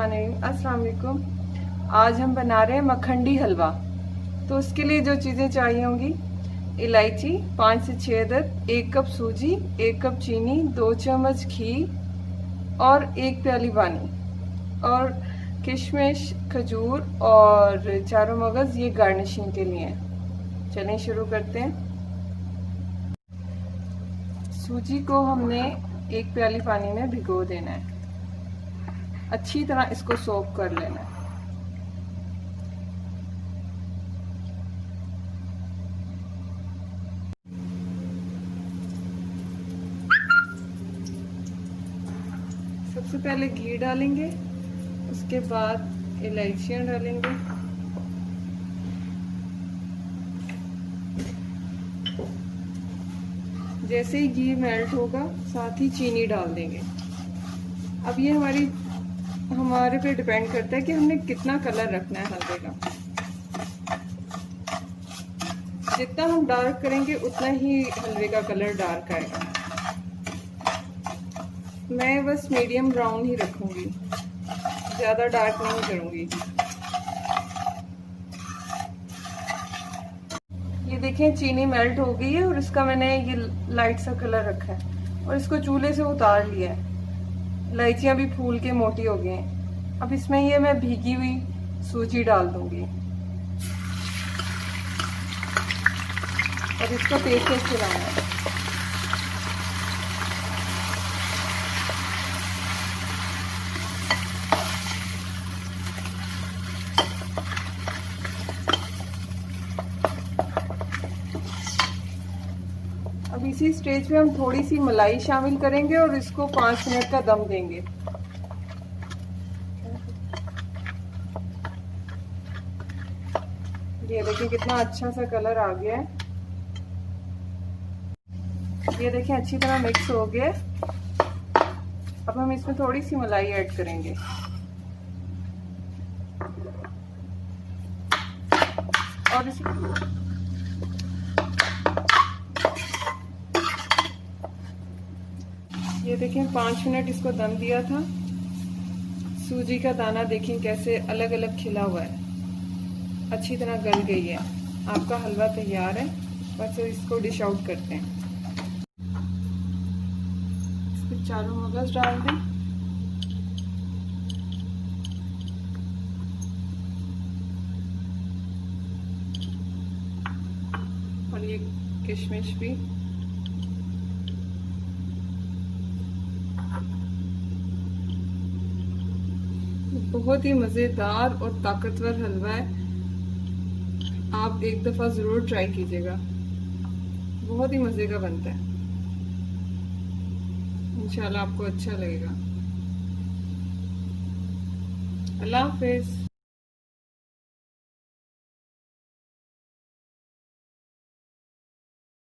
अस्सलाम वालेकुम। आज हम बना रहे हैं मखंडी हलवा। तो उसके लिए जो चीज़ें चाहिए होंगी, इलायची 5 से 6 अदद, 1 कप सूजी, 1 कप चीनी, 2 चम्मच घी और 1 प्याली पानी, और किशमिश, खजूर और चारों मगज़, ये गार्निशिंग के लिए हैं। चलें शुरू करते हैं। सूजी को हमने 1 प्याली पानी में भिगो देना है। अच्छी तरह इसको सोक कर लेना है। सबसे पहले घी डालेंगे, उसके बाद इलायचियाँ डालेंगे, जैसे ही घी मेल्ट होगा साथ ही चीनी डाल देंगे। अब ये हमारे पे डिपेंड करता है कि हमने कितना कलर रखना है हलवे का। जितना हम डार्क करेंगे उतना ही हलवे का कलर डार्क आएगा। मैं बस मीडियम ब्राउन ही रखूंगी, ज़्यादा डार्क नहीं करूंगी। ये देखें चीनी मेल्ट हो गई है और इसका मैंने ये लाइट सा कलर रखा है और इसको चूल्हे से उतार लिया है। इलायचियाँ भी फूल के मोटी हो गई हैं। अब इसमें ये मैं भीगी हुई सूजी डाल दूंगी और इसको तेज तेज चलाना है। अब इसी स्टेज पे हम थोड़ी सी मलाई शामिल करेंगे और इसको 5 मिनट का दम देंगे। ये देखिए कितना अच्छा सा कलर आ गया है। ये देखें अच्छी तरह मिक्स हो गया। अब हम इसमें थोड़ी सी मलाई ऐड करेंगे और ये देखें 5 मिनट इसको दम दिया था। सूजी का दाना देखें कैसे अलग अलग खिला हुआ है, अच्छी तरह गल गई है। आपका हलवा तैयार है। बस इसको डिश आउट करते हैं। इसके चारों मगज डाल दें और ये किशमिश भी। बहुत ही मज़ेदार और ताकतवर हलवा है। आप एक दफ़ा ज़रूर ट्राई कीजिएगा, बहुत ही मज़े का बनता है। इंशाल्लाह आपको अच्छा लगेगा। अल्लाह हाफ़िज़।